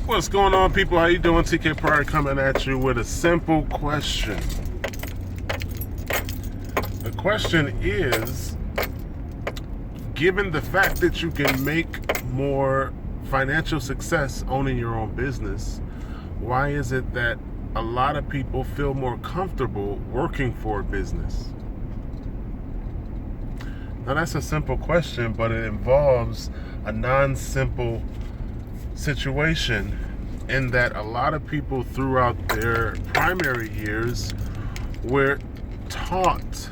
What's going on, people? How you doing? TK Pryor coming at you with a simple question. The question is, given the fact that you can make more financial success owning your own business, why is it that a lot of people feel more comfortable working for a business? Now, that's a simple question, but it involves a non-simple situation in that a lot of people throughout their primary years were taught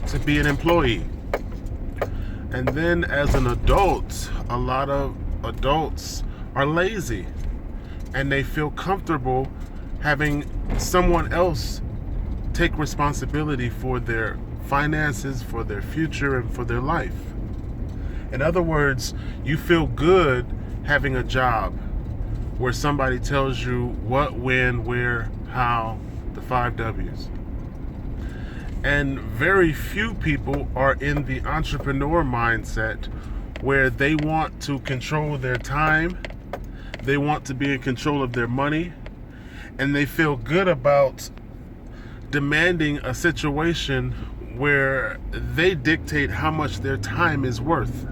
to be an employee. And then as an adult, a lot of adults are lazy and they feel comfortable having someone else take responsibility for their finances, for their future, and for their life. In other words, you feel good having a job where somebody tells you what, when, where, how, the 5 W's. And very few people are in the entrepreneur mindset where they want to control their time, they want to be in control of their money, and they feel good about demanding a situation where they dictate how much their time is worth.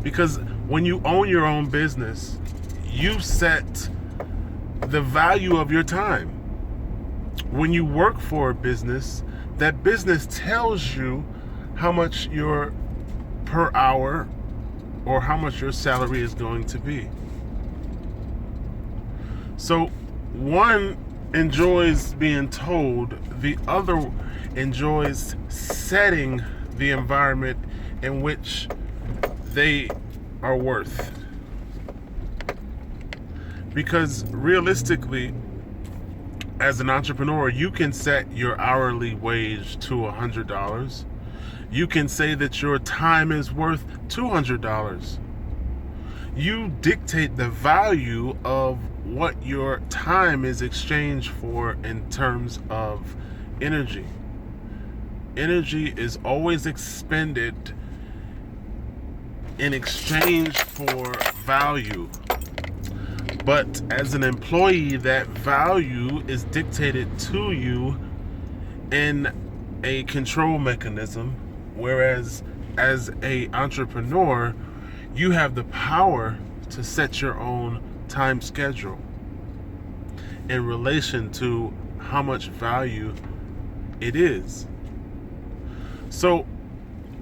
Because when you own your own business, you set the value of your time. When you work for a business, that business tells you how much your per hour or how much your salary is going to be. So one enjoys being told, the other enjoys setting the environment in which they are worth. Because realistically, as an entrepreneur, you can set your hourly wage to $100. You can say that your time is worth $200. You dictate the value of what your time is exchanged for in terms of energy. Energy is always expended in exchange for value. But as an employee, that value is dictated to you in a control mechanism, whereas as an entrepreneur, you have the power to set your own time schedule in relation to how much value it is. So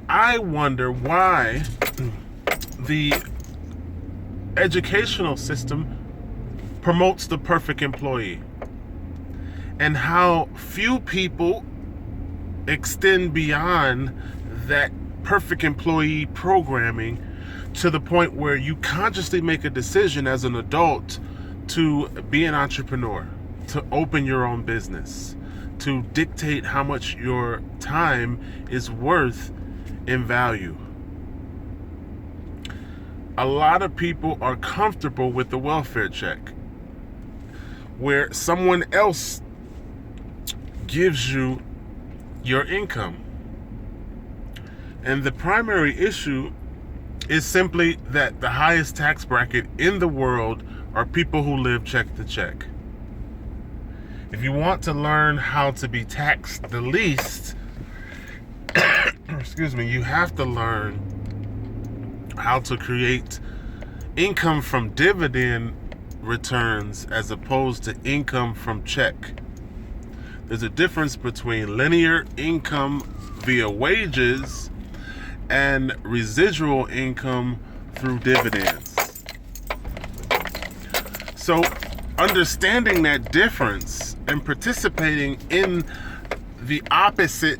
I wonder why the educational system promotes the perfect employee and how few people extend beyond that perfect employee programming to the point where you consciously make a decision as an adult to be an entrepreneur, to open your own business, to dictate how much your time is worth in value. A lot of people are comfortable with the welfare check, where someone else gives you your income. And the primary issue is simply that the highest tax bracket in the world are people who live check to check. If you want to learn how to be taxed the least, you have to learn how to create income from dividend returns as opposed to income from check. There's a difference between linear income via wages and residual income through dividends. So understanding that difference and participating in the opposite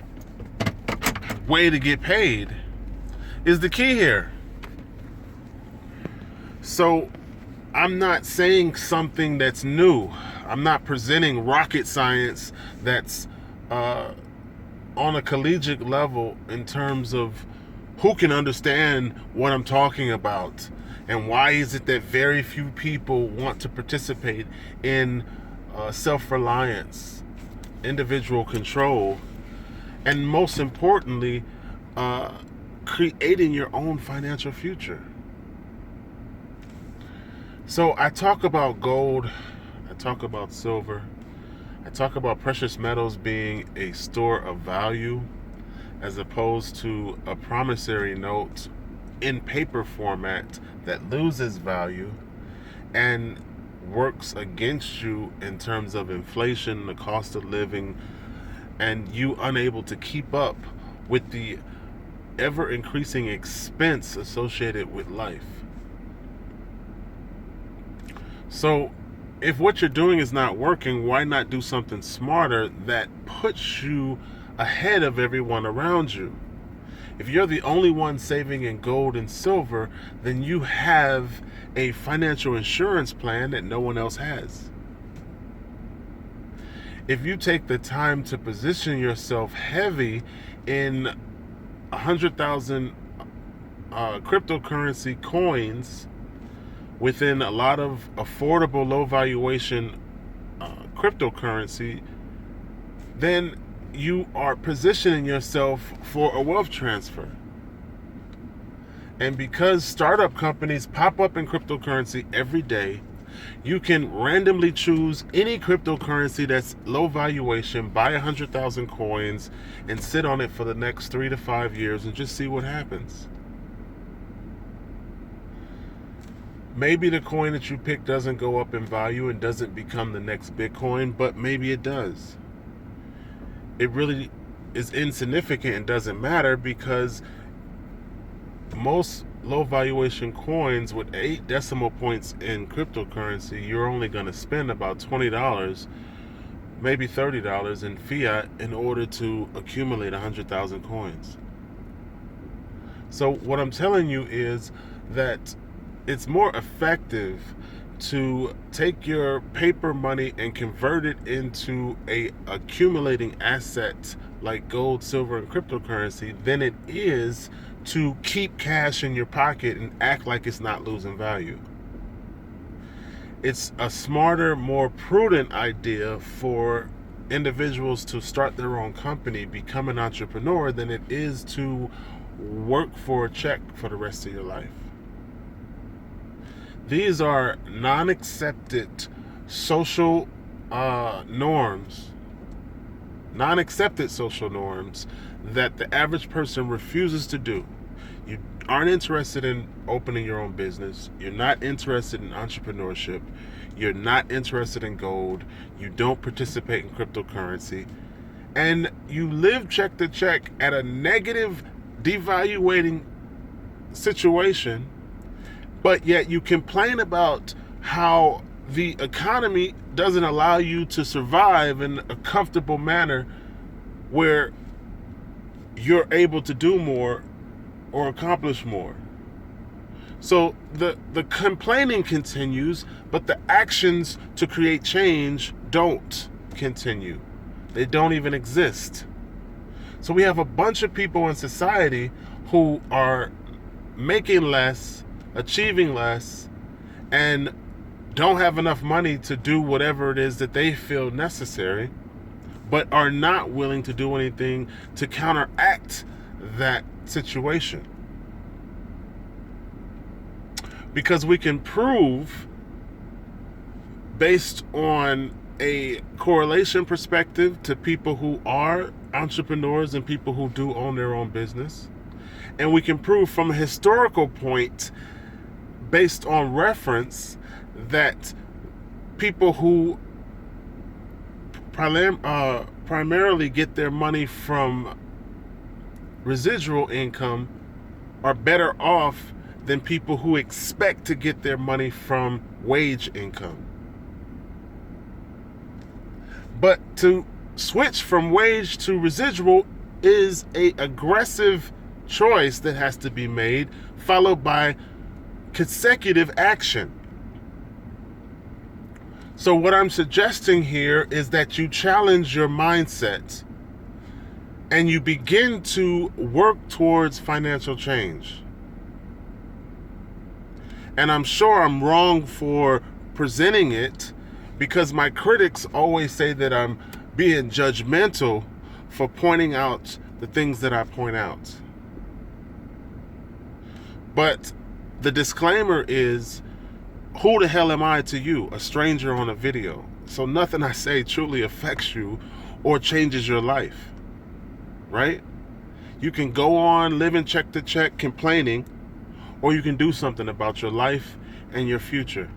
way to get paid is the key here. So I'm not saying something that's new. I'm not presenting rocket science that's on a collegiate level in terms of who can understand what I'm talking about and why is it that very few people want to participate in self-reliance, individual control, and most importantly, creating your own financial future. So I talk about gold, I talk about silver, I talk about precious metals being a store of value as opposed to a promissory note in paper format that loses value and works against you in terms of inflation, the cost of living, and you unable to keep up with the ever increasing expense associated with life. So if what you're doing is not working, why not do something smarter that puts you ahead of everyone around you? If you're the only one saving in gold and silver, then you have a financial insurance plan that no one else has. If you take the time to position yourself heavy in 100,000 cryptocurrency coins within a lot of affordable, low valuation cryptocurrency, then you are positioning yourself for a wealth transfer. And because startup companies pop up in cryptocurrency every day, you can randomly choose any cryptocurrency that's low valuation, buy 100,000 coins, and sit on it for the next 3 to 5 years and just see what happens. Maybe the coin that you pick doesn't go up in value and doesn't become the next Bitcoin, but maybe it does. It really is insignificant and doesn't matter because most low valuation coins with 8 decimal points in cryptocurrency, you're only going to spend about $20, maybe $30 in fiat in order to accumulate 100,000 coins. So what I'm telling you is that it's more effective to take your paper money and convert it into a accumulating asset like gold, silver, and cryptocurrency than it is to keep cash in your pocket and act like it's not losing value. It's a smarter, more prudent idea for individuals to start their own company, become an entrepreneur, than it is to work for a check for the rest of your life. These are non-accepted social norms, non-accepted social norms that the average person refuses to do. You aren't interested in opening your own business. You're not interested in entrepreneurship. You're not interested in gold. You don't participate in cryptocurrency. And you live check to check at a negative, devaluating situation, but yet you complain about how the economy doesn't allow you to survive in a comfortable manner where you're able to do more or accomplish more. So the complaining continues, but the actions to create change don't continue. They don't even exist. So we have a bunch of people in society who are making less, achieving less, and don't have enough money to do whatever it is that they feel necessary, but are not willing to do anything to counteract that situation. Because we can prove, based on a correlation perspective to people who are entrepreneurs and people who do own their own business, and we can prove from a historical point based on reference that people who primarily get their money from residual income are better off than people who expect to get their money from wage income. But to switch from wage to residual is an aggressive choice that has to be made, followed by consecutive action. So what I'm suggesting here is that you challenge your mindset and you begin to work towards financial change. And I'm sure I'm wrong for presenting it, because my critics always say that I'm being judgmental for pointing out the things that I point out. But the disclaimer is, who the hell am I to you, a stranger on a video? So nothing I say truly affects you or changes your life, right? You can go on living check to check complaining, or you can do something about your life and your future.